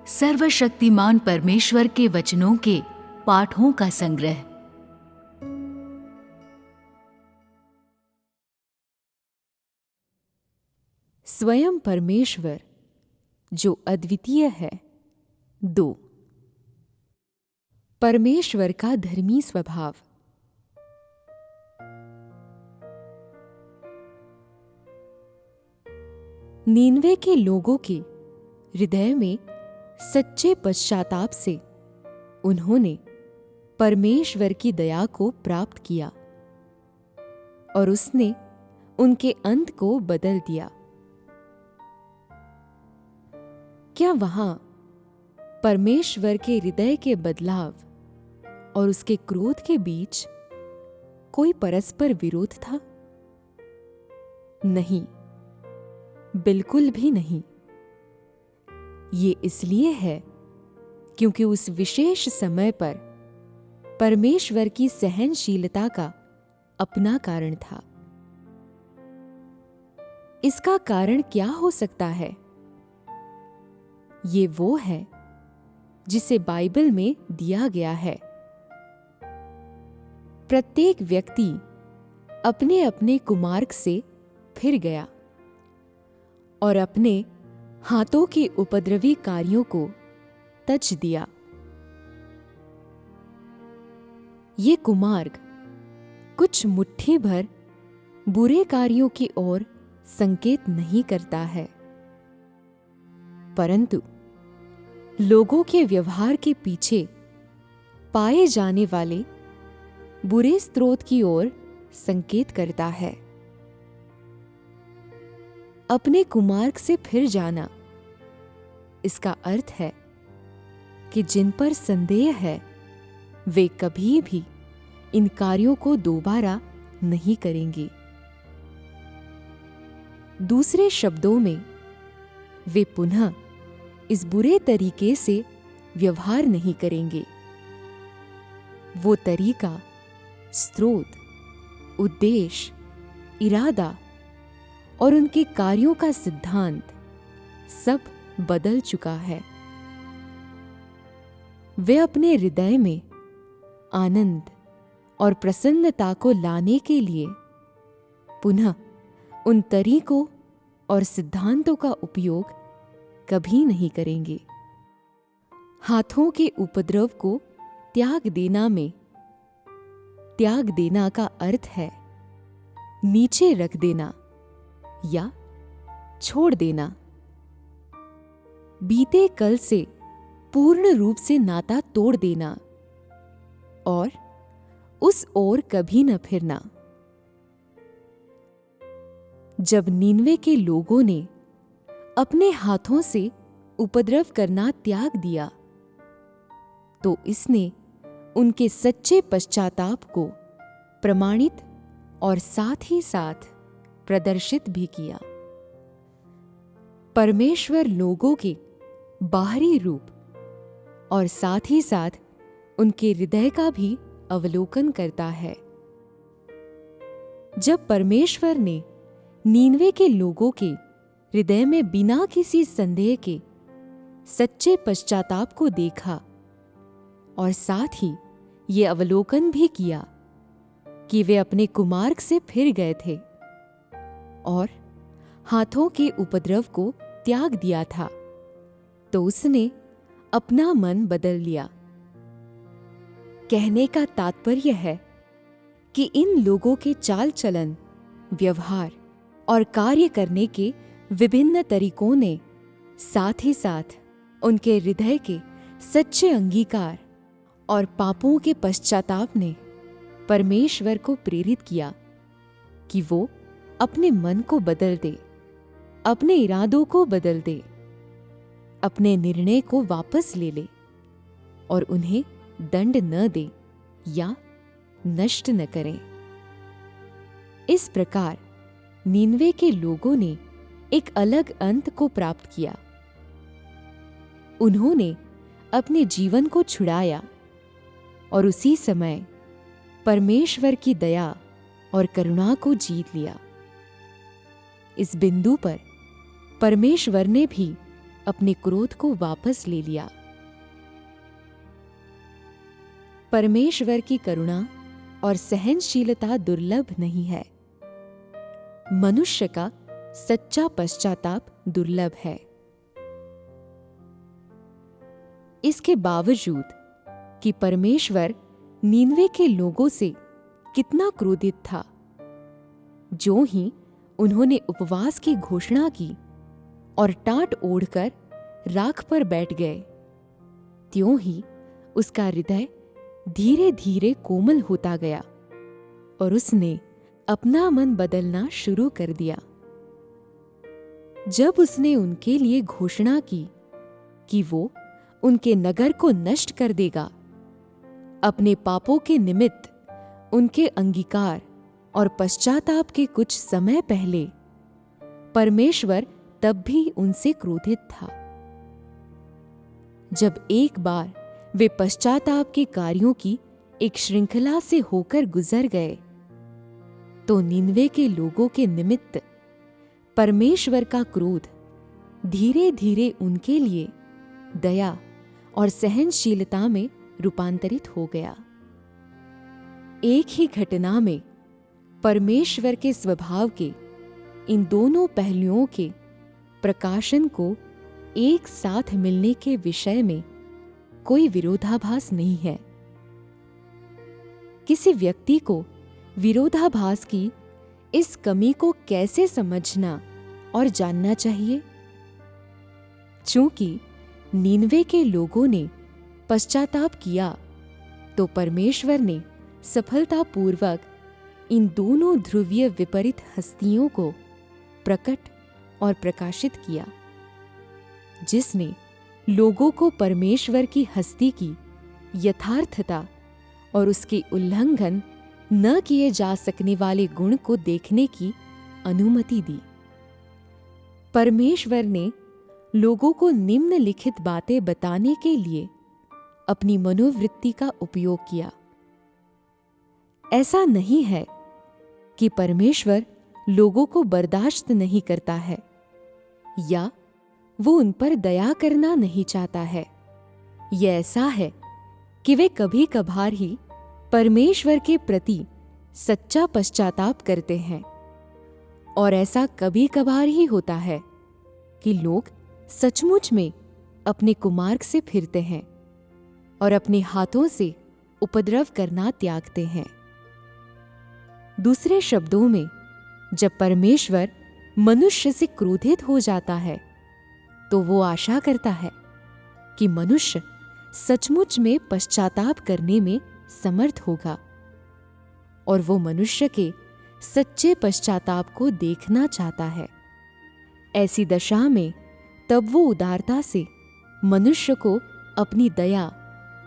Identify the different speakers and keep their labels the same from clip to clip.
Speaker 1: सर्वशक्तिमान परमेश्वर के वचनों के पाठों का संग्रह।
Speaker 2: स्वयं परमेश्वर जो अद्वितीय है। 2 परमेश्वर का धर्मी स्वभाव। नीनवे के लोगों के हृदय में सच्चे पश्चाताप से उन्होंने परमेश्वर की दया को प्राप्त किया और उसने उनके अंत को बदल दिया। क्या वहां परमेश्वर के हृदय के बदलाव और उसके क्रोध के बीच कोई परस्पर विरोध था? नहीं, बिल्कुल भी नहीं। ये इसलिए है क्योंकि उस विशेष समय पर परमेश्वर की सहनशीलता का अपना कारण था। इसका कारण क्या हो सकता है? ये वो है जिसे बाइबल में दिया गया है। प्रत्येक व्यक्ति अपने अपने कुमार्ग से फिर गया और अपने हाथों के उपद्रवी कार्यों को तज दिया। ये कुमार्ग कुछ मुट्ठी भर बुरे कार्यों की ओर संकेत नहीं करता है, परंतु लोगों के व्यवहार के पीछे पाए जाने वाले बुरे स्रोत की ओर संकेत करता है। अपने कुमार्ग से फिर जाना, इसका अर्थ है कि जिन पर संदेह है वे कभी भी इन कार्यों को दोबारा नहीं करेंगे। दूसरे शब्दों में, वे पुनः इस बुरे तरीके से व्यवहार नहीं करेंगे। वो तरीका, स्रोत, उद्देश्य, इरादा और उनके कार्यों का सिद्धांत सब बदल चुका है। वे अपने हृदय में आनंद और प्रसन्नता को लाने के लिए पुनः उन तरीकों और सिद्धांतों का उपयोग कभी नहीं करेंगे। हाथों के उपद्रव को त्याग देना में त्याग देना का अर्थ है नीचे रख देना या छोड़ देना। बीते कल से पूर्ण रूप से नाता तोड़ देना और उस ओर कभी न फिरना। जब नीनवे के लोगों ने अपने हाथों से उपद्रव करना त्याग दिया, तो इसने उनके सच्चे पश्चाताप को प्रमाणित और साथ ही साथ प्रदर्शित भी किया। परमेश्वर लोगों के बाहरी रूप और साथ ही साथ उनके हृदय का भी अवलोकन करता है। जब परमेश्वर ने नीनवे के लोगों के हृदय में बिना किसी संदेह के सच्चे पश्चाताप को देखा और साथ ही ये अवलोकन भी किया कि वे अपने कुमार्ग से फिर गए थे और हाथों के उपद्रव को त्याग दिया था, तो उसने अपना मन बदल लिया। कहने का तात्पर्य है कि इन लोगों के चाल चलन, व्यवहार और कार्य करने के विभिन्न तरीकों ने साथ ही साथ उनके हृदय के सच्चे अंगीकार और पापों के पश्चाताप ने परमेश्वर को प्रेरित किया कि वो अपने मन को बदल दे, अपने इरादों को बदल दे, अपने निर्णय को वापस ले ले और उन्हें दंड न दे या नष्ट न करें। इस प्रकार नीनवे के लोगों ने एक अलग अंत को प्राप्त किया। उन्होंने अपने जीवन को छुड़ाया और उसी समय परमेश्वर की दया और करुणा को जीत लिया। इस बिंदु पर परमेश्वर ने भी अपने क्रोध को वापस ले लिया। परमेश्वर की करुणा और सहनशीलता दुर्लभ नहीं है। मनुष्य का सच्चा पश्चाताप दुर्लभ है। इसके बावजूद कि परमेश्वर नीनवे के लोगों से कितना क्रोधित था, जो ही उन्होंने उपवास की घोषणा की और टाट ओढ़कर राख पर बैठ गए, त्यों ही उसका हृदय धीरे धीरे कोमल होता गया और उसने अपना मन बदलना शुरू कर दिया। जब उसने उनके लिए घोषणा की कि वो उनके नगर को नष्ट कर देगा, अपने पापों के निमित्त उनके अंगीकार और पश्चाताप के कुछ समय पहले परमेश्वर तब भी उनसे क्रोधित था। जब एक बार वे पश्चाताप के कार्यों की एक श्रृंखला से होकर गुजर गए, तो नीनवे के लोगों के निमित्त परमेश्वर का क्रोध धीरे धीरे उनके लिए दया और सहनशीलता में रूपांतरित हो गया। एक ही घटना में परमेश्वर के स्वभाव के इन दोनों पहलुओं के प्रकाशन को एक साथ मिलने के विषय में कोई विरोधाभास नहीं है। किसी व्यक्ति को विरोधाभास की इस कमी को कैसे समझना और जानना चाहिए? चूंकि नीनवे के लोगों ने पश्चाताप किया, तो परमेश्वर ने सफलतापूर्वक इन दोनों ध्रुवीय विपरीत हस्तियों को प्रकट और प्रकाशित किया, जिसने लोगों को परमेश्वर की हस्ती की यथार्थता और उसके उल्लंघन न किए जा सकने वाले गुण को देखने की अनुमति दी। परमेश्वर ने लोगों को निम्नलिखित बातें बताने के लिए अपनी मनोवृत्ति का उपयोग किया। ऐसा नहीं है कि परमेश्वर लोगों को बर्दाश्त नहीं करता है या वो उन पर दया करना नहीं चाहता है। यह ऐसा है कि वे कभी कभार ही परमेश्वर के प्रति सच्चा पश्चाताप करते हैं, और ऐसा कभी कभार ही होता है कि लोग सचमुच में अपने कुमार्ग से फिरते हैं और अपने हाथों से उपद्रव करना त्यागते हैं। दूसरे शब्दों में, जब परमेश्वर मनुष्य से क्रोधित हो जाता है, तो वो आशा करता है कि मनुष्य सचमुच में पश्चाताप करने में समर्थ होगा, और वो मनुष्य के सच्चे पश्चाताप को देखना चाहता है। ऐसी दशा में तब वो उदारता से मनुष्य को अपनी दया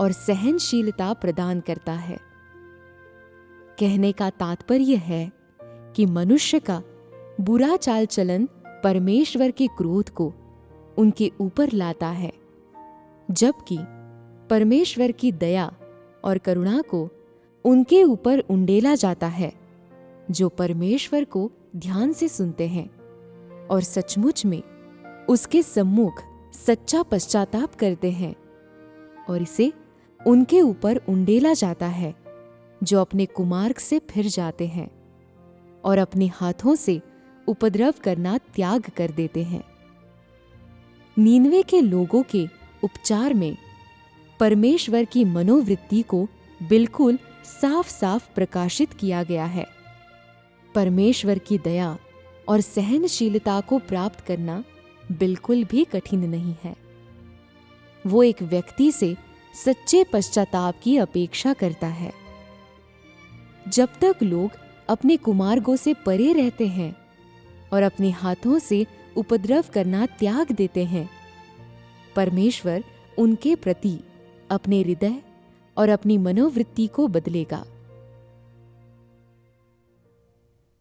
Speaker 2: और सहनशीलता प्रदान करता है। कहने का तात्पर्य है कि मनुष्य का बुरा चाल चलन परमेश्वर के क्रोध को उनके ऊपर लाता है, जबकि परमेश्वर की दया और करुणा को उनके ऊपर उंडेला जाता है, जो परमेश्वर को ध्यान से सुनते हैं और सचमुच में उसके सम्मुख सच्चा पश्चाताप करते हैं। और इसे उनके ऊपर उंडेला जाता है जो अपने कुमार्ग से फिर जाते हैं और अपने हाथों से उपद्रव करना त्याग कर देते हैं। नीनवे के लोगों के उपचार में परमेश्वर की मनोवृत्ति को बिल्कुल साफ साफ प्रकाशित किया गया है। परमेश्वर की दया और सहनशीलता को प्राप्त करना बिल्कुल भी कठिन नहीं है। वो एक व्यक्ति से सच्चे पश्चाताप की अपेक्षा करता है। जब तक लोग अपने कुमार्गों से परे रहते हैं और अपने हाथों से उपद्रव करना त्याग देते हैं, परमेश्वर उनके प्रति अपने हृदय और अपनी मनोवृत्ति को बदलेगा।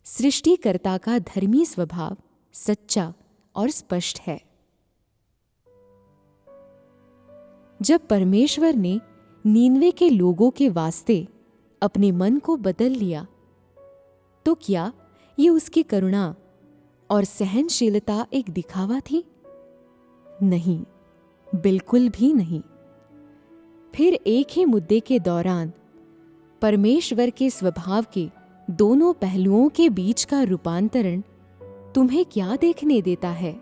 Speaker 2: सृष्टिकर्ता का धर्मी स्वभाव सच्चा और स्पष्ट है। जब परमेश्वर ने नीनवे के लोगों के वास्ते अपने मन को बदल लिया, तो क्या ये उसकी करुणा और सहनशीलता एक दिखावा थी? नहीं, बिल्कुल भी नहीं। फिर एक ही मुद्दे के दौरान परमेश्वर के स्वभाव के दोनों पहलुओं के बीच का रूपांतरण तुम्हें क्या देखने देता है?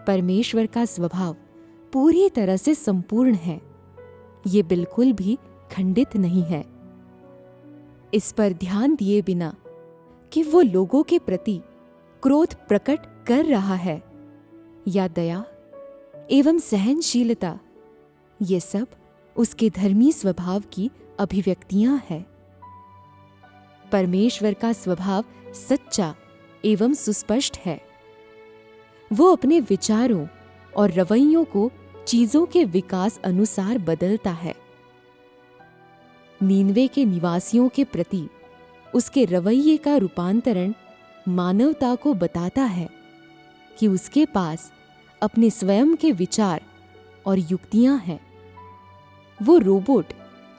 Speaker 2: परमेश्वर का स्वभाव पूरी तरह से संपूर्ण है, ये बिल्कुल भी खंडित नहीं है। इस पर ध्यान दिए बिना कि वो लोगों के प्रति क्रोध प्रकट कर रहा है या दया एवं सहनशीलता, ये सब उसके धर्मी स्वभाव की अभिव्यक्तियां हैं। परमेश्वर का स्वभाव सच्चा एवं सुस्पष्ट है। वो अपने विचारों और रवैयों को चीजों के विकास अनुसार बदलता है। नीनवे के निवासियों के प्रति उसके रवैये का रूपांतरण मानवता को बताता है कि उसके पास अपने स्वयं के विचार और युक्तियां हैं। वो रोबोट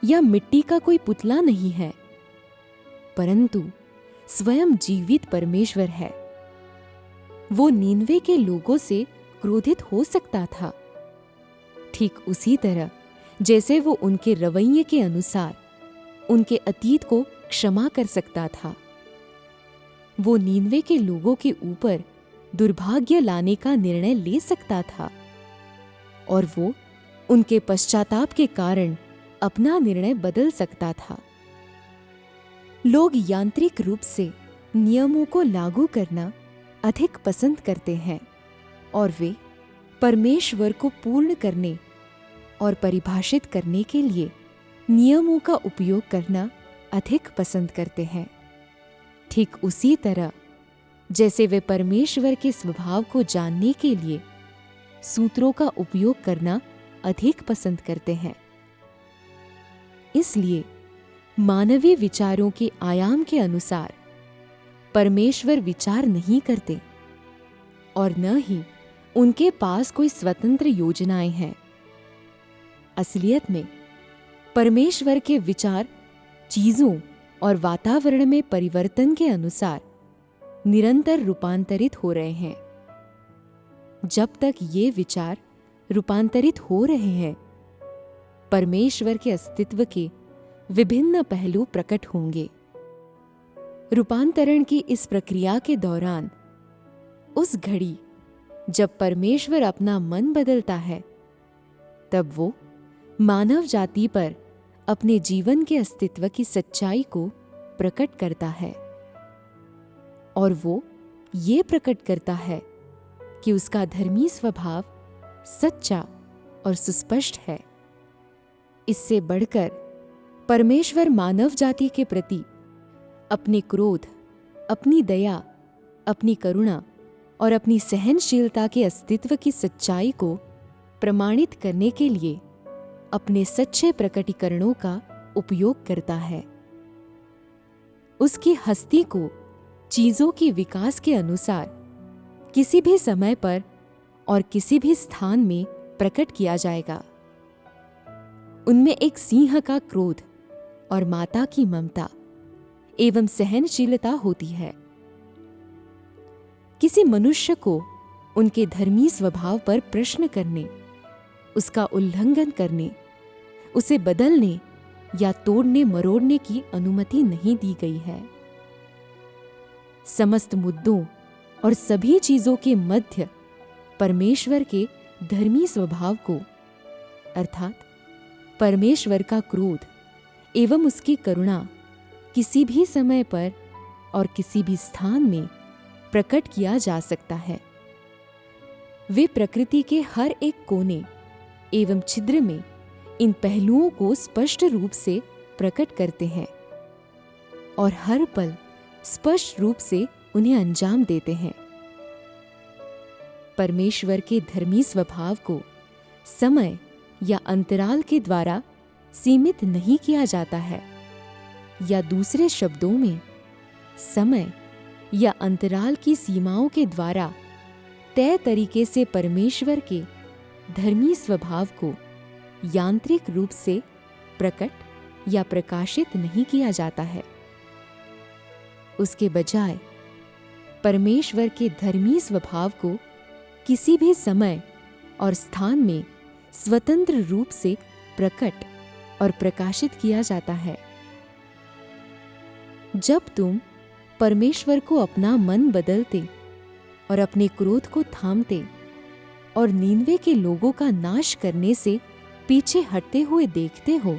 Speaker 2: या मिट्टी का कोई पुतला नहीं है, परंतु स्वयं जीवित परमेश्वर है। वो नीनवे के लोगों से क्रोधित हो सकता था, ठीक उसी तरह जैसे वो उनके रवैये के अनुसार उनके अतीत को क्षमा कर सकता था। वो नीनवे के लोगों के ऊपर दुर्भाग्य लाने का निर्णय ले सकता था और वो उनके पश्चाताप के कारण अपना निर्णय बदल सकता था। लोग यांत्रिक रूप से नियमों को लागू करना अधिक पसंद करते हैं और वे परमेश्वर को पूर्ण करने और परिभाषित करने के लिए नियमों का उपयोग करना अधिक पसंद करते हैं। ठीक उसी तरह जैसे वे परमेश्वर के स्वभाव को जानने के लिए सूत्रों का उपयोग करना अधिक पसंद करते हैं। इसलिए मानवीय विचारों के आयाम के अनुसार परमेश्वर विचार नहीं करते और न ही उनके पास कोई स्वतंत्र योजनाएं हैं। असलियत में परमेश्वर के विचार चीजों और वातावरण में परिवर्तन के अनुसार निरंतर रूपांतरित हो रहे हैं। जब तक ये विचार रूपांतरित हो रहे हैं, परमेश्वर के अस्तित्व के विभिन्न पहलू प्रकट होंगे। रूपांतरण की इस प्रक्रिया के दौरान उस घड़ी जब परमेश्वर अपना मन बदलता है, तब वो मानव जाति पर अपने जीवन के अस्तित्व की सच्चाई को प्रकट करता है और वो ये प्रकट करता है कि उसका धर्मी स्वभाव सच्चा और सुस्पष्ट है। इससे बढ़कर परमेश्वर मानव जाति के प्रति अपने क्रोध, अपनी दया, अपनी करुणा और अपनी सहनशीलता के अस्तित्व की सच्चाई को प्रमाणित करने के लिए अपने सच्चे प्रकटीकरणों का उपयोग करता है। उसकी हस्ती को चीजों की विकास के अनुसार किसी भी समय पर और किसी भी स्थान में प्रकट किया जाएगा। उनमें एक सिंह का क्रोध और माता की ममता एवं सहनशीलता होती है। किसी मनुष्य को उनके धर्मी स्वभाव पर प्रश्न करने, उसका उल्लंघन करने, उसे बदलने या तोड़ने मरोड़ने की अनुमति नहीं दी गई है। समस्त मुद्दों और सभी चीजों के मध्य परमेश्वर के धर्मी स्वभाव को अर्थात परमेश्वर का क्रोध एवं उसकी करुणा किसी भी समय पर और किसी भी स्थान में प्रकट किया जा सकता है। वे प्रकृति के हर एक कोने एवं छिद्र में इन पहलुओं को स्पष्ट रूप से प्रकट करते हैं और हर पल स्पष्ट रूप से उन्हें अंजाम देते हैं। परमेश्वर के धर्मी स्वभाव को समय या अंतराल के द्वारा सीमित नहीं किया जाता है, या दूसरे शब्दों में समय या अंतराल की सीमाओं के द्वारा तय तरीके से परमेश्वर के धर्मी स्वभाव को यांत्रिक रूप से प्रकट या प्रकाशित नहीं किया जाता है। उसके बजाय परमेश्वर के धर्मी स्वभाव को किसी भी समय और स्थान में स्वतंत्र रूप से प्रकट और प्रकाशित किया जाता है। जब तुम परमेश्वर को अपना मन बदलते और अपने क्रोध को थामते और नीनवे के लोगों का नाश करने से पीछे हटते हुए देखते हो,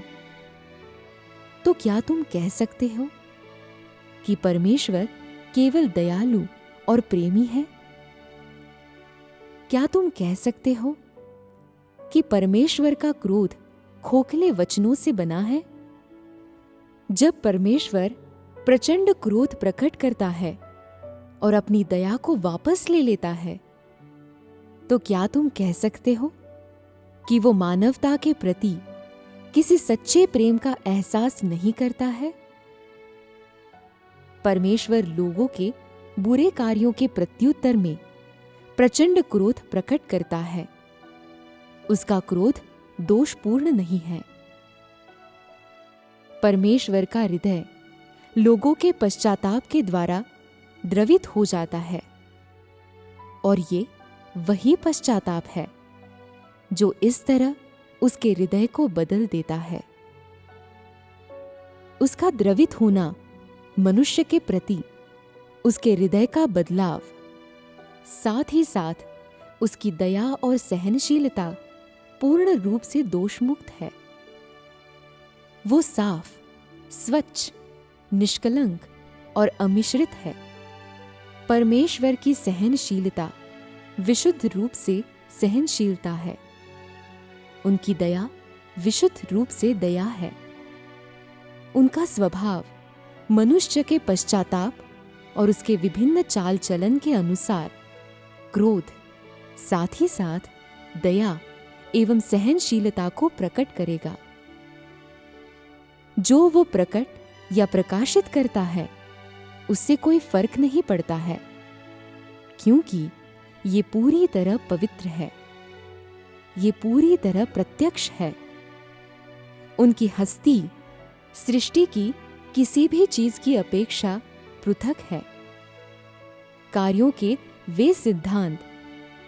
Speaker 2: तो क्या तुम कह सकते हो कि परमेश्वर केवल दयालु और प्रेमी है? क्या तुम कह सकते हो कि परमेश्वर का क्रोध खोखले वचनों से बना है? जब परमेश्वर प्रचंड क्रोध प्रकट करता है और अपनी दया को वापस ले लेता है, तो क्या तुम कह सकते हो कि वो मानवता के प्रति किसी सच्चे प्रेम का एहसास नहीं करता है? परमेश्वर लोगों के बुरे कार्यों के प्रत्युत्तर में प्रचंड क्रोध प्रकट करता है। उसका क्रोध दोषपूर्ण नहीं है। परमेश्वर का हृदय लोगों के पश्चाताप के द्वारा द्रवित हो जाता है, और ये वही पश्चाताप है जो इस तरह उसके हृदय को बदल देता है। उसका द्रवित होना मनुष्य के प्रति उसके हृदय का बदलाव, साथ ही साथ उसकी दया और सहनशीलता पूर्ण रूप से दोषमुक्त है। वो साफ, स्वच्छ, निष्कलंक और अमिश्रित है। परमेश्वर की सहनशीलता विशुद्ध रूप से सहनशीलता है। उनकी दया विशुद्ध रूप से दया है। उनका स्वभाव मनुष्य के पश्चाताप और उसके विभिन्न चाल चलन के अनुसार क्रोध, साथ ही साथ दया एवं सहनशीलता को प्रकट करेगा। जो वो प्रकट या प्रकाशित करता है, उससे कोई फर्क नहीं पड़ता है, क्योंकि ये पूरी तरह पवित्र है, ये पूरी तरह प्रत्यक्ष है। उनकी हस्ती सृष्टि की किसी भी चीज की अपेक्षा पृथक है। कार्यों के वे सिद्धांत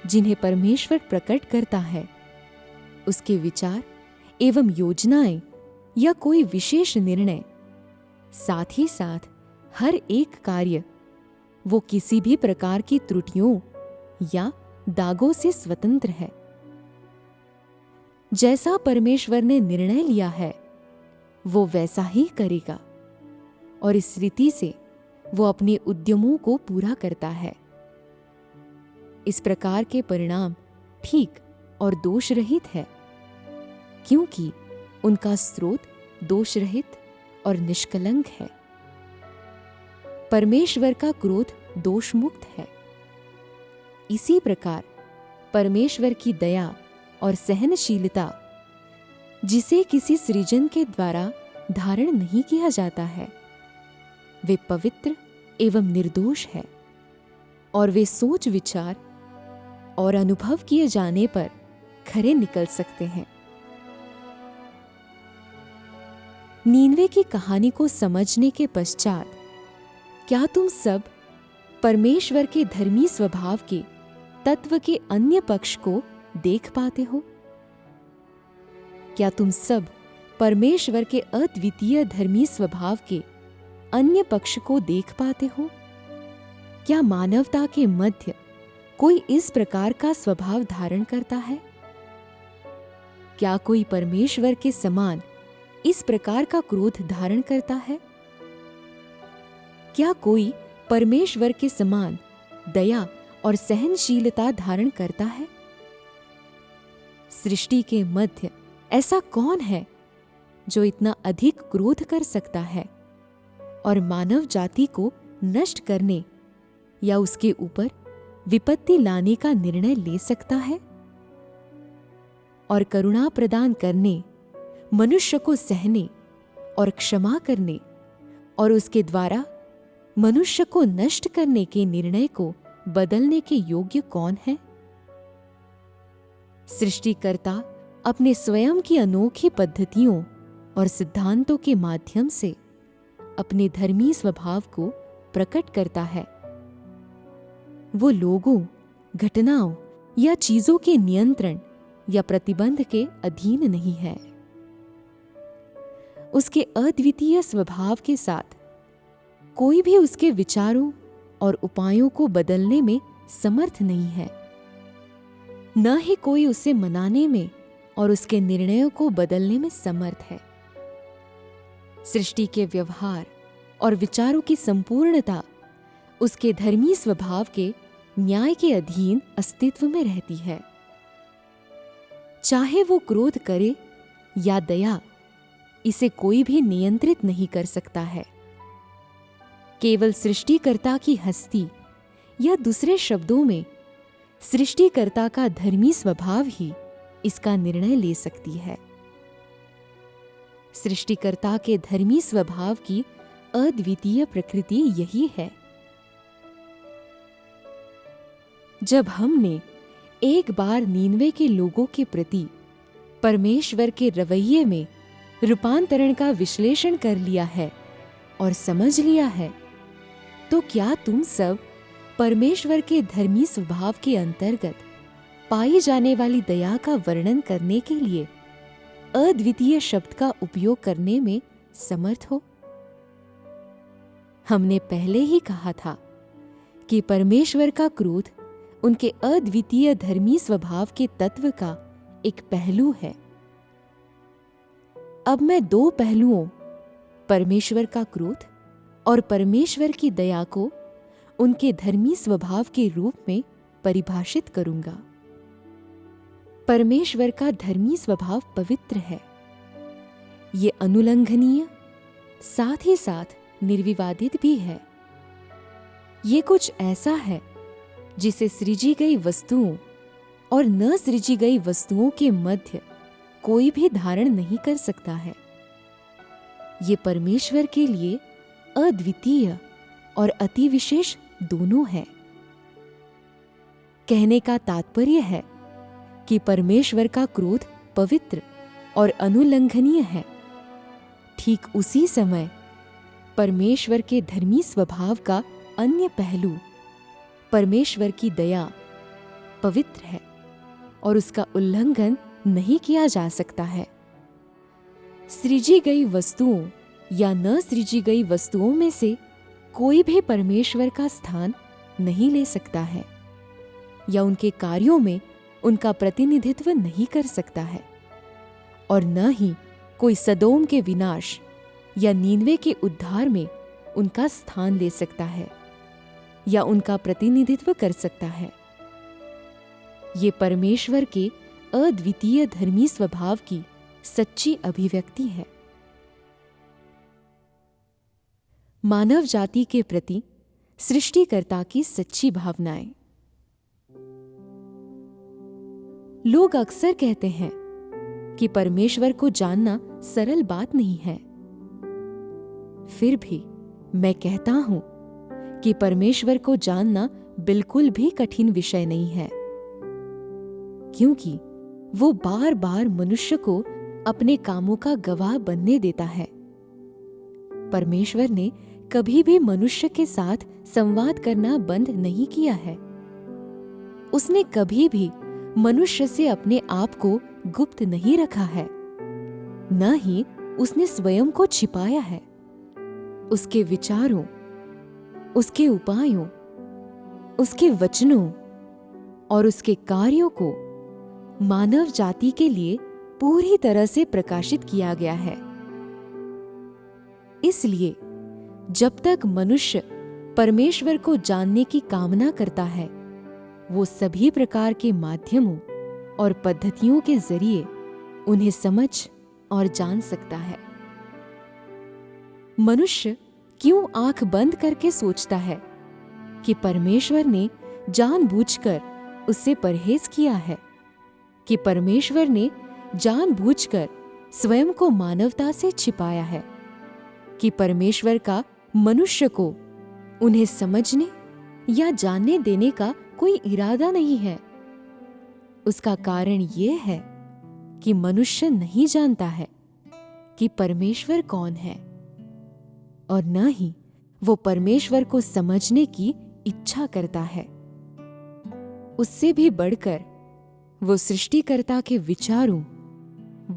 Speaker 2: जिन्हें परमेश्वर प्रकट करता है, उसके विचार एवं योजनाएं या कोई विशेष निर्णय, साथ ही साथ हर एक कार्य, वो किसी भी प्रकार की त्रुटियों या दागों से स्वतंत्र है। जैसा परमेश्वर ने निर्णय लिया है, वो वैसा ही करेगा, और इस रीति से वो अपने उद्यमों को पूरा करता है। इस प्रकार के परिणाम ठीक और दोष रहित है, क्योंकि उनका स्रोत दोष रहित और निष्कलंक है। परमेश्वर का क्रोध दोष मुक्त है। इसी प्रकार परमेश्वर की दया और सहनशीलता, जिसे किसी सृजन के द्वारा धारण नहीं किया जाता है, वे पवित्र एवं निर्दोष है, और वे सोच विचार और अनुभव किए जाने पर खरे निकल सकते हैं। नीनवे की कहानी को समझने के पश्चात क्या तुम सब परमेश्वर के धर्मी स्वभाव के तत्व के अन्य पक्ष को देख पाते हो? क्या तुम सब परमेश्वर के अद्वितीय धर्मी स्वभाव के अन्य पक्ष को देख पाते हो? क्या मानवता के मध्य कोई इस प्रकार का स्वभाव धारण करता है? क्या कोई परमेश्वर के समान इस प्रकार का क्रोध धारण करता है? क्या कोई परमेश्वर के समान दया और सहनशीलता धारण करता है? सृष्टि के मध्य ऐसा कौन है जो इतना अधिक क्रोध कर सकता है और मानव जाति को नष्ट करने या उसके ऊपर विपत्ति लाने का निर्णय ले सकता है? और करुणा प्रदान करने, मनुष्य को सहने और क्षमा करने और उसके द्वारा मनुष्य को नष्ट करने के निर्णय को बदलने के योग्य कौन है? सृष्टिकर्ता अपने स्वयं की अनोखी पद्धतियों और सिद्धांतों के माध्यम से अपने धर्मी स्वभाव को प्रकट करता है। वो लोगों, घटनाओं या चीजों के नियंत्रण या प्रतिबंध के अधीन नहीं है। उसके अद्वितीय स्वभाव के साथ कोई भी उसके विचारों और उपायों को बदलने में समर्थ नहीं है। न ही कोई उसे मनाने में और उसके निर्णयों को बदलने में समर्थ है। सृष्टि के व्यवहार और विचारों की संपूर्णता उसके धर्मी स्वभाव के न्याय के अधीन अस्तित्व में रहती है। चाहे वो क्रोध करे या दया, इसे कोई भी नियंत्रित नहीं कर सकता है। केवल सृष्टिकर्ता की हस्ती या दूसरे शब्दों में सृष्टिकर्ता का धर्मी स्वभाव ही इसका निर्णय ले सकती है। सृष्टिकर्ता के धर्मी स्वभाव की अद्वितीय प्रकृति यही है। जब हमने एक बार नीनवे के लोगों के प्रति परमेश्वर के रवैये में रूपांतरण का विश्लेषण कर लिया है और समझ लिया है, तो क्या तुम सब परमेश्वर के धर्मी स्वभाव के अंतर्गत पाई जाने वाली दया का वर्णन करने के लिए अद्वितीय शब्द का उपयोग करने में समर्थ हो? हमने पहले ही कहा था कि परमेश्वर का क्रोध उनके अद्वितीय धर्मी स्वभाव के तत्व का एक पहलू है। अब मैं दो पहलुओं, परमेश्वर का क्रोध और परमेश्वर की दया को उनके धर्मी स्वभाव के रूप में परिभाषित करूंगा। परमेश्वर का धर्मी स्वभाव पवित्र है। ये अनुलंघनीय, साथ ही साथ निर्विवादित भी है। ये कुछ ऐसा है जिसे सृजी गई वस्तुओं और न सृजी गई वस्तुओं के मध्य कोई भी धारण नहीं कर सकता है। ये परमेश्वर के लिए अद्वितीय और अति विशेष दोनों है। कहने का तात्पर्य है कि परमेश्वर का क्रोध पवित्र और अनुलंघनीय है। ठीक उसी समय परमेश्वर के धर्मी स्वभाव का अन्य पहलू, परमेश्वर की दया, पवित्र है और उसका उल्लंघन नहीं किया जा सकता है। सृजी गई वस्तुओं या न सृजी गई वस्तुओं में से कोई भी परमेश्वर का स्थान नहीं ले सकता है या उनके कार्यों में उनका प्रतिनिधित्व नहीं कर सकता है, और न ही कोई सदोम के विनाश या नीनवे के उद्धार में उनका स्थान ले सकता है या उनका प्रतिनिधित्व कर सकता है। ये परमेश्वर के अद्वितीय धर्मी स्वभाव की सच्ची अभिव्यक्ति है। मानव जाति के प्रति सृष्टिकर्ता की सच्ची भावनाएं। लोग अक्सर कहते हैं कि परमेश्वर को जानना सरल बात नहीं है। फिर भी मैं कहता हूं कि परमेश्वर को जानना बिल्कुल भी कठिन विषय नहीं है, क्योंकि वो बार बार मनुष्य को अपने कामों का गवाह बनने देता है। परमेश्वर ने कभी भी मनुष्य के साथ संवाद करना बंद नहीं किया है। उसने कभी भी मनुष्य से अपने आप को गुप्त नहीं रखा है, न ही उसने स्वयं को छिपाया है। उसके विचारों, उसके उपायों, उसके वचनों और उसके कार्यों को मानव जाति के लिए पूरी तरह से प्रकाशित किया गया है। इसलिए जब तक मनुष्य परमेश्वर को जानने की कामना करता है, वो सभी प्रकार के माध्यमों और पद्धतियों के जरिए उन्हें समझ और जान सकता है। मनुष्य क्यों आंख बंद करके सोचता है कि परमेश्वर ने जानबूझकर उससे परहेज किया है, कि परमेश्वर ने जानबूझकर स्वयं को मानवता से छिपाया है, कि परमेश्वर का मनुष्य को उन्हें समझने या जानने देने का कोई इरादा नहीं है? उसका कारण यह है कि मनुष्य नहीं जानता है कि परमेश्वर कौन है, और न ही वो परमेश्वर को समझने की इच्छा करता है। उससे भी बढ़कर वो सृष्टिकर्ता के विचारों,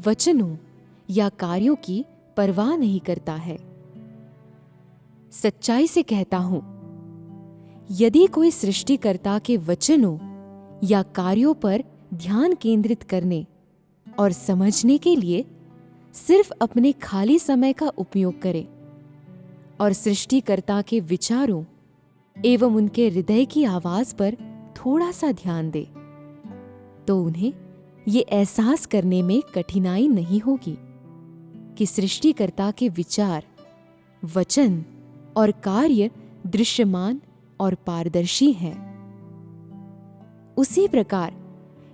Speaker 2: वचनों या कार्यों की परवाह नहीं करता है। सच्चाई से कहता हूं, यदि कोई सृष्टिकर्ता के वचनों या कार्यों पर ध्यान केंद्रित करने और समझने के लिए सिर्फ अपने खाली समय का उपयोग करे और सृष्टिकर्ता के विचारों एवं उनके हृदय की आवाज पर थोड़ा सा ध्यान दे, तो उन्हें ये एहसास करने में कठिनाई नहीं होगी कि सृष्टिकर्ता के विचार, वचन और कार्य दृश्यमान और पारदर्शी हैं। उसी प्रकार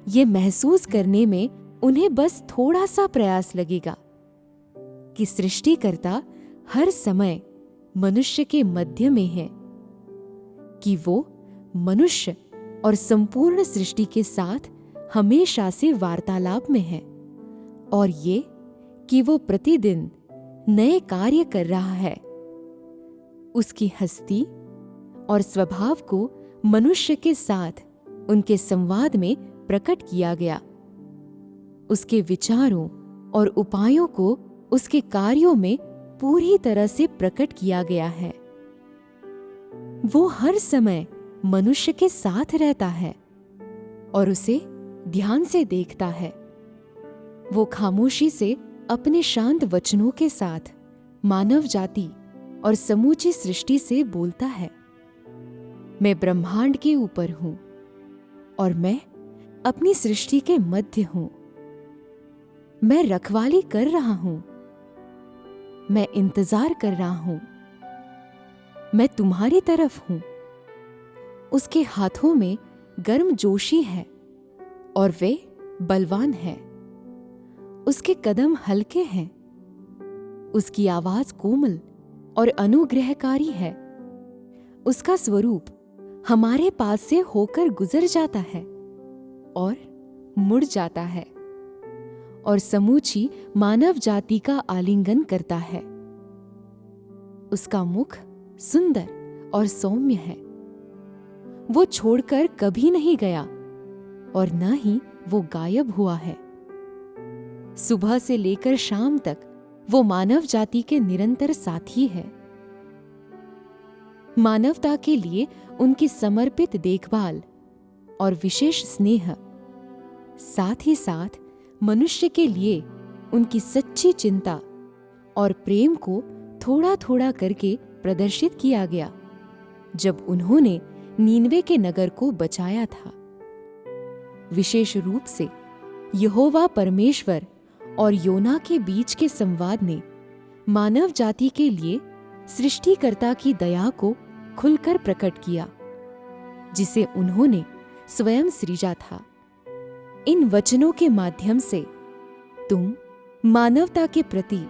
Speaker 2: ये महसूस करने में उन्हें बस थोड़ा सा प्रयास लगेगा कि सृष्टिकर्ता हर समय मनुष्य के मध्य में है, कि वो मनुष्य और संपूर्ण सृष्टि के साथ हमेशा से वार्तालाप में है, और ये कि वो प्रतिदिन नए कार्य कर रहा है। उसकी हस्ती और स्वभाव को मनुष्य के साथ उनके संवाद में प्रकट किया गया। उसके विचारों और उपायों को उसके कार्यों में पूरी तरह से प्रकट किया गया है। वो हर समय मनुष्य के साथ रहता है और उसे ध्यान से देखता है। वो खामोशी से अपने शांत वचनों के साथ मानव जाति और समूची सृष्टि से बोलता है। मैं ब्रह्मांड के ऊपर हूं और मैं अपनी सृष्टि के मध्य हूं। मैं रखवाली कर रहा हूं। मैं इंतजार कर रहा हूं। मैं तुम्हारी तरफ हूं। उसके हाथों में गर्म जोशी है और वे बलवान है। उसके कदम हल्के हैं। उसकी आवाज कोमल और अनुग्रहकारी है। उसका स्वरूप हमारे पास से होकर गुजर जाता है और मुड़ जाता है और समूची मानव जाति का आलिंगन करता है। उसका मुख सुंदर और सौम्य है। वो छोड़कर कभी नहीं गया और न ही वो गायब हुआ है। सुबह से लेकर शाम तक वो मानव जाति के निरंतर साथी है। मानवता के लिए उनकी समर्पित देखभाल और विशेष स्नेह, साथ ही साथ मनुष्य के लिए उनकी सच्ची चिंता और प्रेम को थोड़ा थोड़ा करके प्रदर्शित किया गया जब उन्होंने नीनवे के नगर को बचाया था। विशेष रूप से यहोवा परमेश्वर और योना के बीच के संवाद ने मानव जाति के लिए सृष्टिकर्ता की दया को खुलकर प्रकट किया, जिसे उन्होंने स्वयं सृजा था। इन वचनों के माध्यम से तुम मानवता के प्रति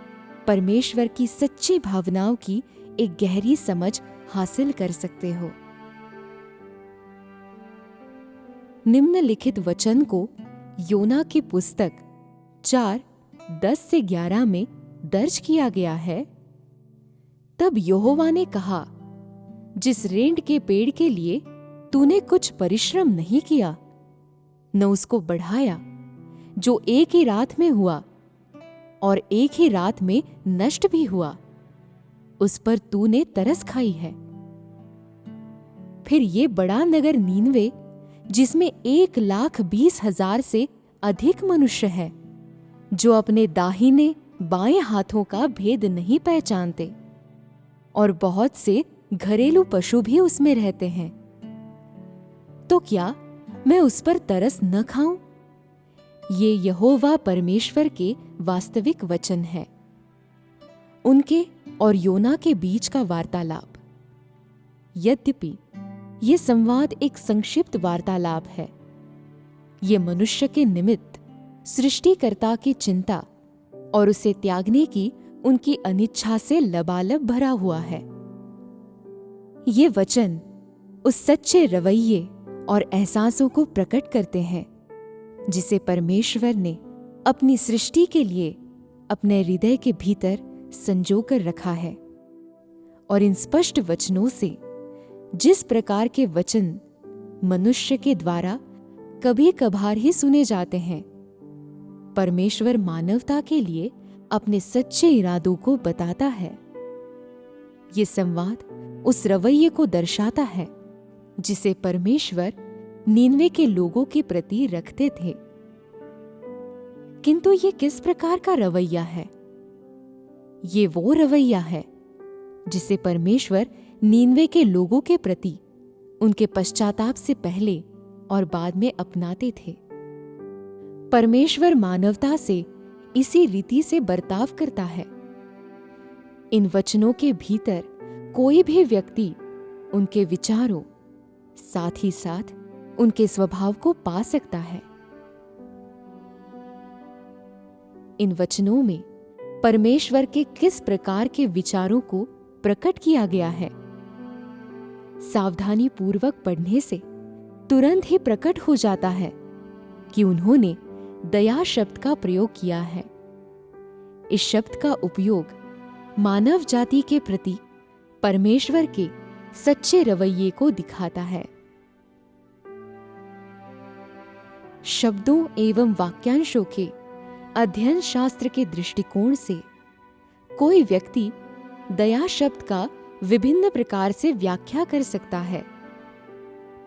Speaker 2: परमेश्वर की सच्ची भावनाओं की एक गहरी समझ हासिल कर सकते हो। निम्नलिखित वचन को योना की पुस्तक 4:10-11 में दर्ज किया गया है। तब यहोवा ने कहा, जिस रेंड के पेड़ के लिए तूने कुछ परिश्रम नहीं किया, न उसको बढ़ाया, जो एक ही रात में हुआ और एक ही रात में नष्ट भी हुआ, उस पर तूने तरस खाई है। फिर ये बड़ा नगर नीनवे, जिसमें 1,20,000 से अधिक मनुष्य है, जो अपने दाहिने बाएं हाथों का भेद नहीं पहचानते, और बहुत से घरेलू पशु भी उसमें रहते हैं, तो क्या मैं उस पर तरस न खाऊं? ये यहोवा परमेश्वर के वास्तविक वचन है, उनके और योना के बीच का वार्तालाप। यद्यपि ये संवाद एक संक्षिप्त वार्तालाप है, ये मनुष्य के निमित्त सृष्टिकर्ता की चिंता और उसे त्यागने की उनकी अनिच्छा से लबालब भरा हुआ है। ये वचन उस सच्चे रवैये और एहसासों को प्रकट करते हैं जिसे परमेश्वर ने अपनी सृष्टि के लिए अपने हृदय के भीतर संजोकर रखा है। और इन स्पष्ट वचनों से जिस प्रकार के वचन मनुष्य के द्वारा कभी कभार ही सुने जाते हैं। परमेश्वर मानवता के लिए अपने सच्चे इरादों को बताता है। ये संवाद उस रवैये को दर्शाता है जिसे परमेश्वर नीनवे के लोगों के प्रति रखते थे। किंतु ये किस प्रकार का रवैया है? ये वो रवैया है जिसे परमेश्वर नीनवे के लोगों के प्रति उनके पश्चाताप से पहले और बाद में अपनाते थे। परमेश्वर मानवता से इसी रीति से बर्ताव करता है। इन वचनों के भीतर कोई भी व्यक्ति उनके विचारों, साथ ही साथ उनके स्वभाव को पा सकता है। इन वचनों में परमेश्वर के किस प्रकार के विचारों को प्रकट किया गया है, सावधानी पूर्वक पढ़ने से तुरंत ही प्रकट हो जाता है कि उन्होंने दया शब्द का प्रयोग किया है। इस शब्द का उपयोग मानव जाति के प्रति परमेश्वर के सच्चे रवैये को दिखाता है। शब्दों एवं वाक्यांशों के अध्ययन शास्त्र के दृष्टिकोण से कोई व्यक्ति दया शब्द का विभिन्न प्रकार से व्याख्या कर सकता है।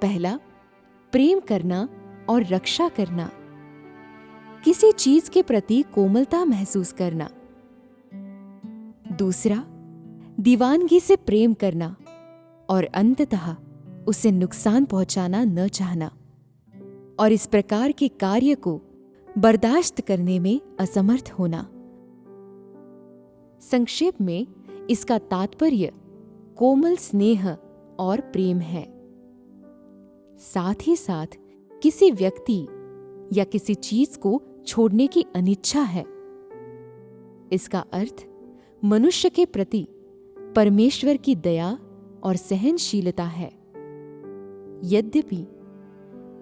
Speaker 2: पहला, प्रेम करना और रक्षा करना, किसी चीज के प्रति कोमलता महसूस करना। दूसरा, दीवानगी से प्रेम करना और अंततः उसे नुकसान पहुंचाना न चाहना और इस प्रकार के कार्य को बर्दाश्त करने में असमर्थ होना। संक्षेप में इसका तात्पर्य कोमल स्नेह और प्रेम है। साथ ही साथ किसी व्यक्ति या किसी चीज को छोड़ने की अनिच्छा है। इसका अर्थ मनुष्य के प्रति परमेश्वर की दया और सहनशीलता है। यद्यपि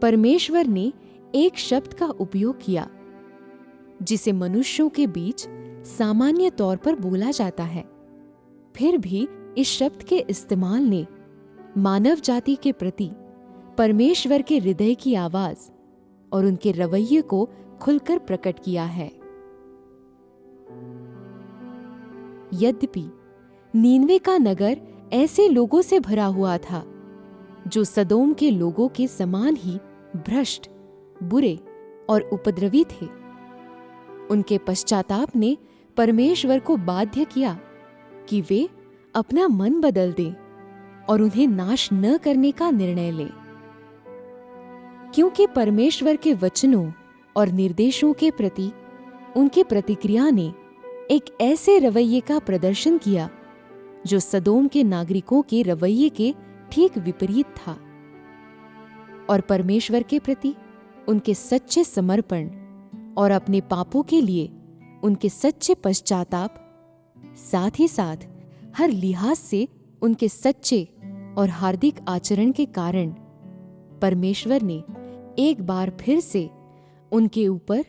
Speaker 2: परमेश्वर ने एक शब्द का उपयोग किया जिसे मनुष्यों के बीच सामान्य तौर पर बोला जाता है, फिर भी इस शब्द के इस्तेमाल ने मानव जाति के प्रति परमेश्वर के हृदय की आवाज और उनके रवैये को खुलकर प्रकट किया है। यद्यपि नीनवे का नगर ऐसे लोगों से भरा हुआ था जो सदोम के लोगों के समान ही भ्रष्ट, बुरे और उपद्रवी थे। उनके पश्चाताप ने परमेश्वर को बाध्य किया कि वे अपना मन बदल दें और उन्हें नाश न करने का निर्णय लें, क्योंकि परमेश्वर के वचनों और निर्देशों के प्रति उनकी प्रतिक्रिया ने एक ऐसे रवैये का प्रदर्शन किया जो सदोम के नागरिकों के रवैये के ठीक विपरीत था। और परमेश्वर के प्रति उनके सच्चे समर्पण और अपने पापों के लिए उनके सच्चे पश्चाताप, साथ ही साथ हर लिहाज से उनके सच्चे और हार्दिक आचरण के कारण परमेश्वर ने एक बार फिर से उनके ऊपर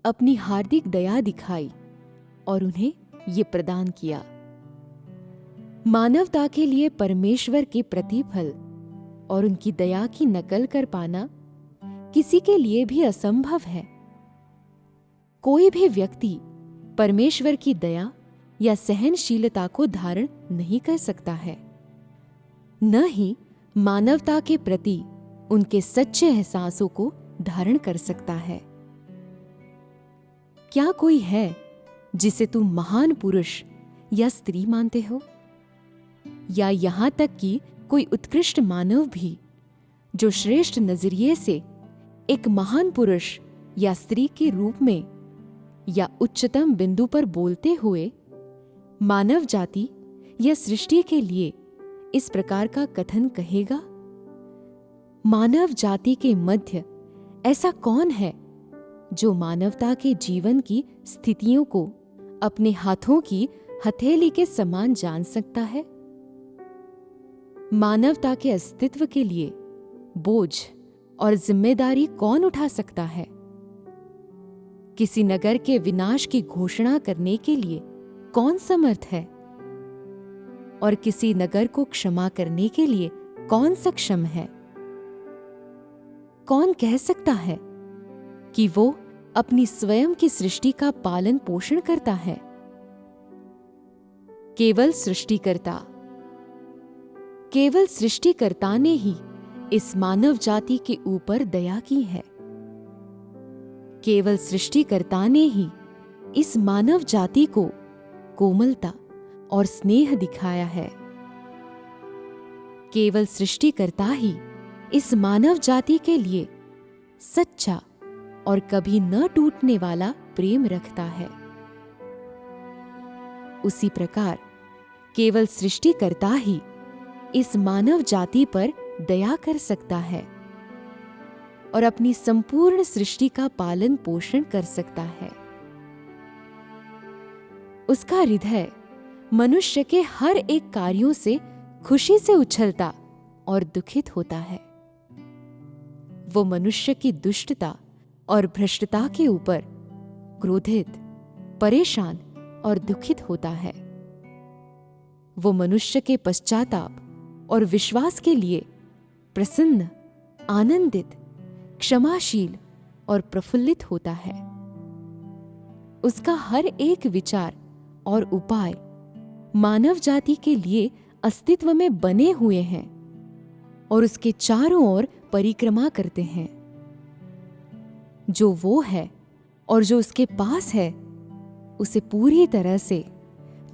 Speaker 2: अपनी हार्दिक दया दिखाई और उन्हें ये प्रदान किया। मानवता के लिए परमेश्वर के प्रतिफल और उनकी दया की नकल कर पाना किसी के लिए भी असंभव है। कोई भी व्यक्ति परमेश्वर की दया या सहनशीलता को धारण नहीं कर सकता है, न ही मानवता के प्रति उनके सच्चे एहसासों को धारण कर सकता है। क्या कोई है जिसे तुम महान पुरुष या स्त्री मानते हो, या यहां तक कि कोई उत्कृष्ट मानव भी जो श्रेष्ठ नजरिए से एक महान पुरुष या स्त्री के रूप में या उच्चतम बिंदु पर बोलते हुए मानव जाति या सृष्टि के लिए इस प्रकार का कथन कहेगा? मानव जाति के मध्य ऐसा कौन है जो मानवता के जीवन की स्थितियों को अपने हाथों की हथेली के समान जान सकता है? मानवता के अस्तित्व के लिए बोझ और जिम्मेदारी कौन उठा सकता है? किसी नगर के विनाश की घोषणा करने के लिए कौन समर्थ है? और किसी नगर को क्षमा करने के लिए कौन सक्षम है? कौन कह सकता है कि वो अपनी स्वयं की सृष्टि का पालन पोषण करता है? केवल सृष्टिकर्ता ने ही इस मानव जाति के ऊपर दया की है। केवल सृष्टिकर्ता ने ही इस मानव जाति को कोमलता और स्नेह दिखाया है। केवल सृष्टिकर्ता ही इस मानव जाति के लिए सच्चा और कभी न टूटने वाला प्रेम रखता है। उसी प्रकार केवल सृष्टिकर्ता ही इस मानव जाति पर दया कर सकता है और अपनी संपूर्ण सृष्टि का पालन पोषण कर सकता है। उसका हृदय मनुष्य के हर एक कार्यों से खुशी से उछलता और दुखित होता है। वो मनुष्य की दुष्टता और भ्रष्टता के ऊपर क्रोधित, परेशान और दुखित होता है। वो मनुष्य के पश्चाताप और विश्वास के लिए प्रसन्न, आनंदित, क्षमाशील और प्रफुल्लित होता है। उसका हर एक विचार और उपाय मानव जाति के लिए अस्तित्व में बने हुए हैं और उसके चारों ओर परिक्रमा करते हैं। जो वो है और जो उसके पास है, उसे पूरी तरह से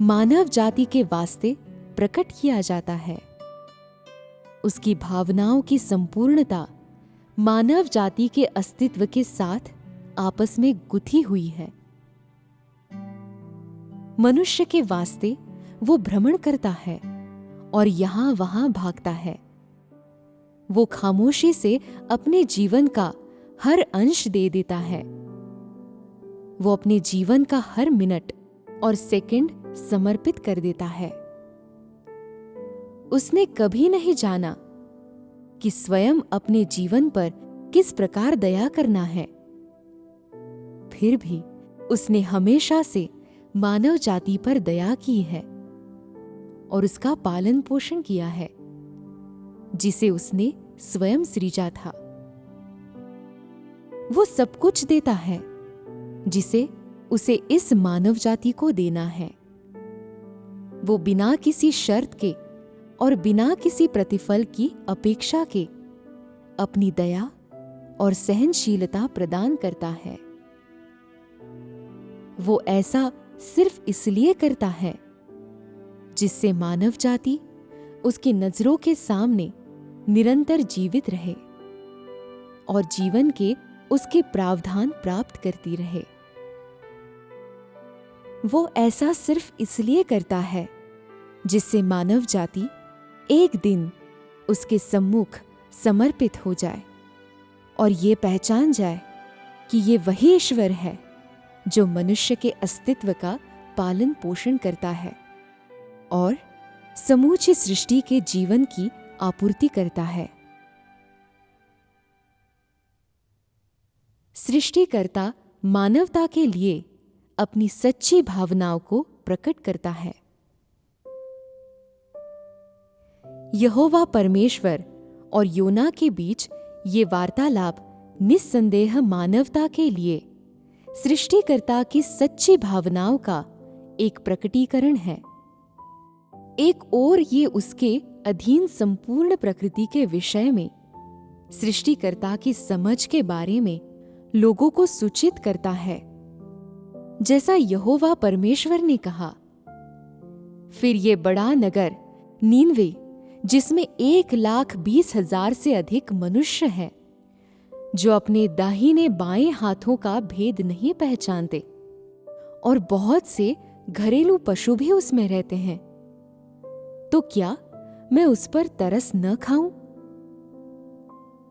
Speaker 2: मानव जाति के वास्ते प्रकट किया जाता है। उसकी भावनाओं की संपूर्णता मानव जाति के अस्तित्व के साथ आपस में गुथी हुई है। मनुष्य के वास्ते वो भ्रमण करता है और यहां वहां भागता है। वो खामोशी से अपने जीवन का हर अंश दे देता है। वो अपने जीवन का हर मिनट और सेकंड समर्पित कर देता है। उसने कभी नहीं जाना कि स्वयं अपने जीवन पर किस प्रकार दया करना है। फिर भी उसने हमेशा से मानव जाति पर दया की है और उसका पालन पोषण किया है, जिसे उसने स्वयं सृजा था। वो सब कुछ देता है जिसे उसे इस मानव जाति को देना है। वो बिना किसी शर्त के और बिना किसी प्रतिफल की अपेक्षा के अपनी दया और सहनशीलता प्रदान करता है। वो ऐसा सिर्फ इसलिए करता है जिससे मानव जाति उसकी नजरों के सामने निरंतर जीवित रहे और जीवन के उसके प्रावधान प्राप्त करती रहे। वो ऐसा सिर्फ इसलिए करता है जिससे मानव जाति एक दिन उसके सम्मुख समर्पित हो जाए और ये पहचान जाए कि ये वही ईश्वर है जो मनुष्य के अस्तित्व का पालन पोषण करता है और समूची सृष्टि के जीवन की आपूर्ति करता है। सृष्टिकर्ता मानवता के लिए अपनी सच्ची भावनाओं को प्रकट करता है। यहोवा परमेश्वर और योना के बीच ये वार्तालाप निस्संदेह मानवता के लिए सृष्टिकर्ता की सच्ची भावनाओं का एक प्रकटीकरण है। एक ओर ये उसके अधीन संपूर्ण प्रकृति के विषय में सृष्टिकर्ता की समझ के बारे में लोगों को सूचित करता है, जैसा यहोवा परमेश्वर ने कहा। फिर ये बड़ा नगर नीनवे, जिसमें 1,20,000 से अधिक मनुष्य हैं, जो अपने दाहिने बाएं हाथों का भेद नहीं पहचानते, और बहुत से घरेलू पशु भी उसमें रहते हैं, तो क्या मैं उस पर तरस न खाऊं?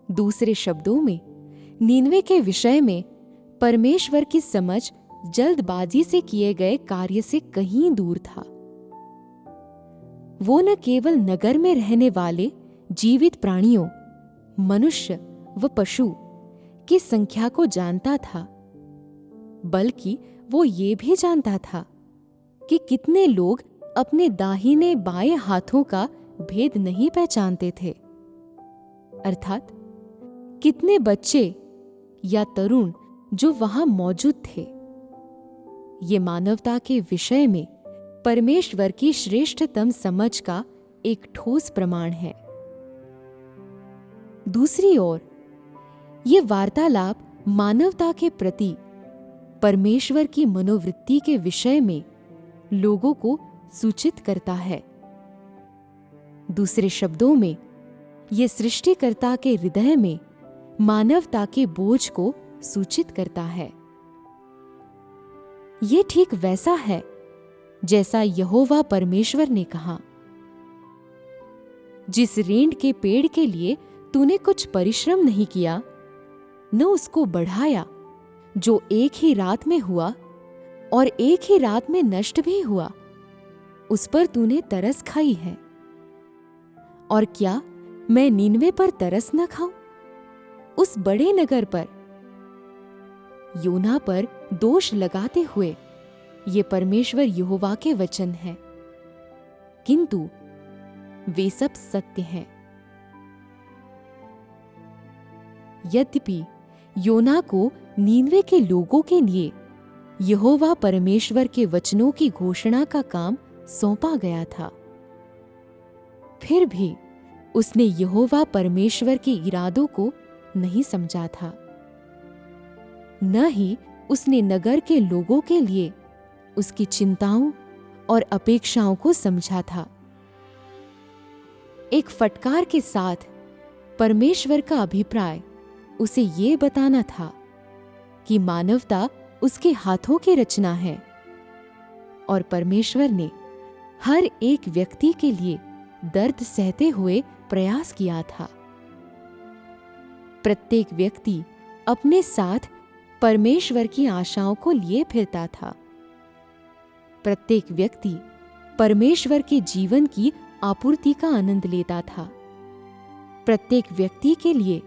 Speaker 2: दूसरे शब्दों में, नीनवे के विषय में परमेश्वर की समझ जल्दबाजी से किए गए कार्य से कहीं दूर था। वो न केवल नगर में रहने वाले जीवित प्राणियों, मनुष्य व पशु की संख्या को जानता था, बल्कि वो ये भी जानता था कि कितने लोग अपने दाहिने बाएं हाथों का भेद नहीं पहचानते थे, अर्थात कितने बच्चे या तरुण जो वहां मौजूद थे। ये मानवता के विषय में परमेश्वर की श्रेष्ठतम समझ का एक ठोस प्रमाण है। दूसरी ओर, ये वार्तालाप मानवता के प्रति परमेश्वर की मनोवृत्ति के विषय में लोगों को सूचित करता है। दूसरे शब्दों में, ये सृष्टिकर्ता के हृदय में मानवता के बोझ को सूचित करता है। ये ठीक वैसा है जैसा यहोवा परमेश्वर ने कहा, जिस रेंड के पेड़ के लिए तूने कुछ परिश्रम नहीं किया, न उसको बढ़ाया, जो एक ही रात में हुआ और एक ही रात में नष्ट भी हुआ, उस पर तूने तरस खाई है। और क्या मैं नीनवे पर तरस न खाऊं, उस बड़े नगर पर? योना पर दोष लगाते हुए ये परमेश्वर यहोवा के वचन हैं, किंतु वे सब सत्य हैं। यद्यपि योना को नीनवे के लोगों के लिए यहोवा परमेश्वर के वचनों की घोषणा का काम सौंपा गया था, फिर भी उसने यहोवा परमेश्वर के इरादों को नहीं समझा था, न ही उसने नगर के लोगों के लिए उसकी चिंताओं और अपेक्षाओं को समझा था। एक फटकार के साथ परमेश्वर का अभिप्राय उसे ये बताना था कि मानवता उसके हाथों की रचना है और परमेश्वर ने हर एक व्यक्ति के लिए दर्द सहते हुए प्रयास किया था। प्रत्येक व्यक्ति अपने साथ परमेश्वर की आशाओं को लिए फिरता था। प्रत्येक व्यक्ति परमेश्वर के जीवन की आपूर्ति का आनंद लेता था। प्रत्येक व्यक्ति के लिए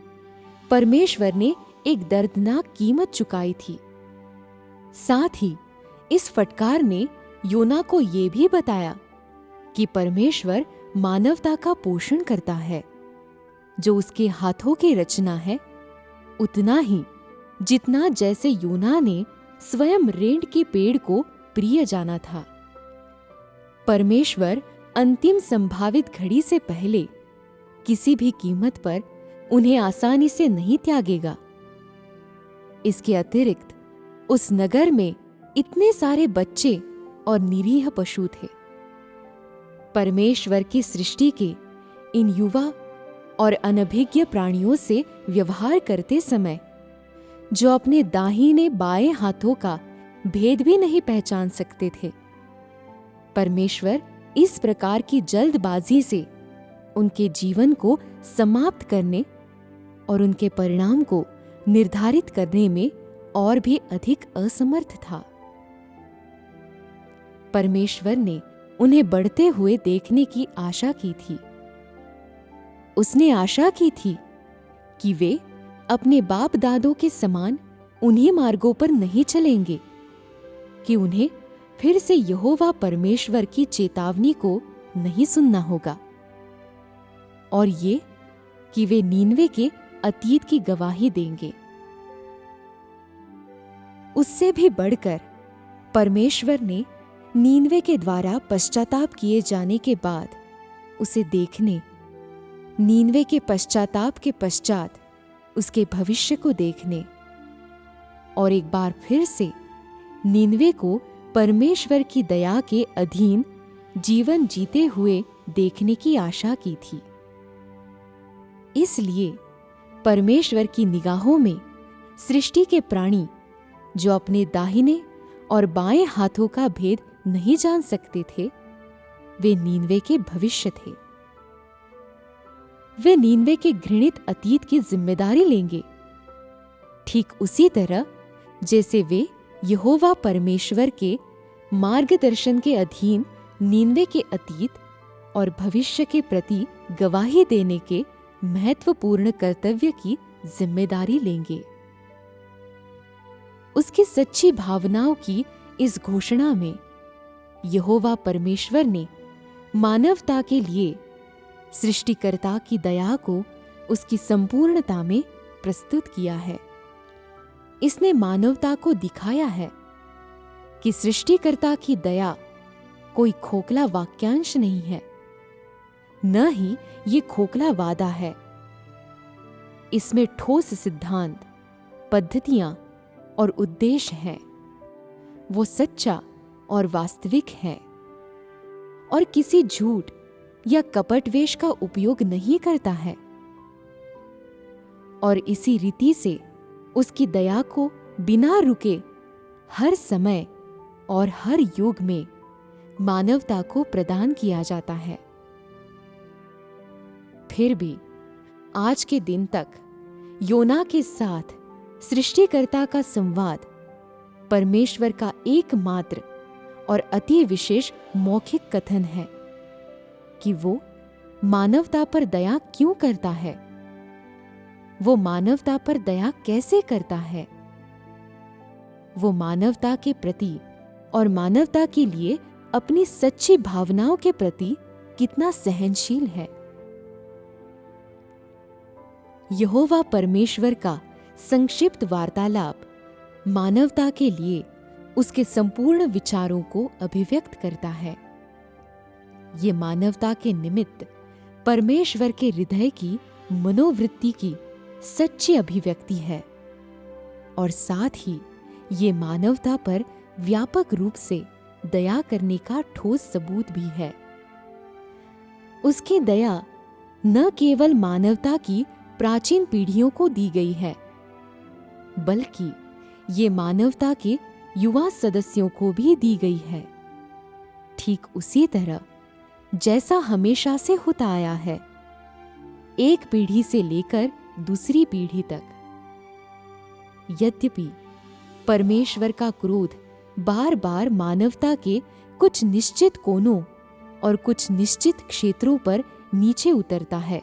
Speaker 2: परमेश्वर ने एक दर्दनाक कीमत चुकाई थी। साथ ही इस फटकार ने योना को यह भी बताया कि परमेश्वर मानवता का पोषण करता है, जो उसके हाथों की रचना है, उतना ही जितना जैसे योना ने स्वयं रेंड के पेड़ को प्रिय जाना था। परमेश्वर अंतिम संभावित घड़ी से पहले किसी भी कीमत पर उन्हें आसानी से नहीं त्यागेगा। इसके अतिरिक्त उस नगर में इतने सारे बच्चे और निरीह पशु थे। परमेश्वर की सृष्टि के इन युवा और अनभिज्ञ प्राणियों से व्यवहार करते समय, जो अपने दाहिने बाएं हाथों का भेद भी नहीं पहचान सकते थे, परमेश्वर इस प्रकार की जल्दबाजी से उनके जीवन को समाप्त करने और उनके परिणाम को निर्धारित करने में और भी अधिक असमर्थ था। परमेश्वर ने उन्हें बढ़ते हुए देखने की आशा की थी। उसने आशा की थी कि वे अपने बाप दादों के समान उन्हीं मार्गों पर नहीं चलेंगे, कि उन्हें फिर से यहोवा परमेश्वर की चेतावनी को नहीं सुनना होगा, और ये कि वे नीनवे के अतीत की गवाही देंगे। उससे भी बढ़कर परमेश्वर ने नीनवे के द्वारा पश्चाताप किए जाने के बाद उसे देखने, नीनवे के पश्चाताप के पश्चात उसके भविष्य को देखने और एक बार फिर से नीनवे को परमेश्वर की दया के अधीन जीवन जीते हुए देखने की आशा की थी। इसलिए परमेश्वर की निगाहों में सृष्टि के प्राणी, जो अपने दाहिने और बाएं हाथों का भेद नहीं जान सकते थे, वे नीनवे के भविष्य थे। वे नीनवे के घृणित अतीत की जिम्मेदारी लेंगे, ठीक उसी तरह जैसे वे यहोवा परमेश्वर के मार्गदर्शन के अधीन नीनवे के अतीत और भविष्य के प्रति गवाही देने के महत्वपूर्ण कर्तव्य की जिम्मेदारी लेंगे। उसकी सच्ची भावनाओं की इस घोषणा में यहोवा परमेश्वर ने मानवता के लिए सृष्टिकर्ता की दया को उसकी संपूर्णता में प्रस्तुत किया है। इसने मानवता को दिखाया है कि सृष्टिकर्ता की दया कोई खोखला वाक्यांश नहीं है, न ही ये खोखला वादा है। इसमें ठोस सिद्धांत, पद्धतियां और उद्देश्य हैं। वो सच्चा और वास्तविक है और किसी झूठ या कपटवेश का उपयोग नहीं करता है। और इसी रीति से उसकी दया को बिना रुके हर समय और हर युग में मानवता को प्रदान किया जाता है। फिर भी आज के दिन तक योना के साथ सृष्टिकर्ता का संवाद परमेश्वर का एकमात्र और अति विशेष मौखिक कथन है कि वो मानवता पर दया क्यों करता है, वो मानवता पर दया कैसे करता है, वो मानवता के प्रति और मानवता के लिए अपनी सच्ची भावनाओं के प्रति कितना सहनशील है। यहोवा परमेश्वर का संक्षिप्त वार्तालाप मानवता के लिए उसके संपूर्ण विचारों को अभिव्यक्त करता है। ये मानवता के निमित्त परमेश्वर के हृदय की मनोवृत्ति की सच्ची अभिव्यक्ति है और साथ ही ये मानवता पर व्यापक रूप से दया करने का ठोस सबूत भी है। उसकी दया न केवल मानवता की प्राचीन पीढ़ियों को दी गई है, बल्कि ये मानवता के युवा सदस्यों को भी दी गई है, ठीक उसी तरह जैसा हमेशा से होता आया है, एक पीढ़ी से लेकर दूसरी पीढ़ी तक। यद्यपि परमेश्वर का क्रोध बार बार मानवता के कुछ निश्चित कोनों और कुछ निश्चित क्षेत्रों पर नीचे उतरता है,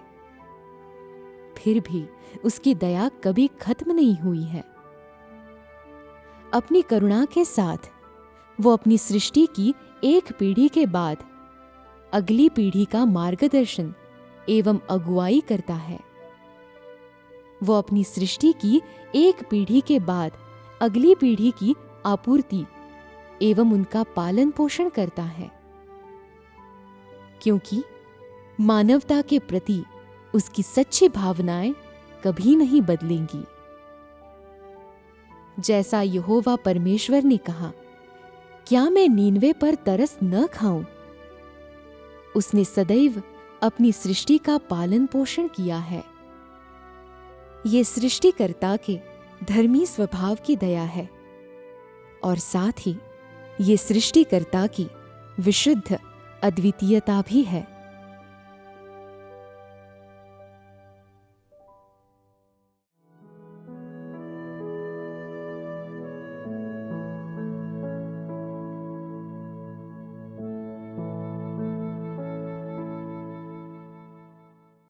Speaker 2: फिर भी उसकी दया कभी खत्म नहीं हुई है। अपनी करुणा के साथ वो अपनी सृष्टि की एक पीढ़ी के बाद अगली पीढ़ी का मार्गदर्शन एवं अगुवाई करता है। वो अपनी सृष्टि की एक पीढ़ी के बाद अगली पीढ़ी की आपूर्ति एवं उनका पालन पोषण करता है, क्योंकि मानवता के प्रति उसकी सच्ची भावनाएं कभी नहीं बदलेंगी। जैसा यहोवा परमेश्वर ने कहा, क्या मैं नीनवे पर तरस न खाऊं? उसने सदैव अपनी सृष्टि का पालन पोषण किया है। ये सृष्टिकर्ता के धर्मी स्वभाव की दया है और साथ ही ये सृष्टिकर्ता की विशुद्ध अद्वितीयता भी है।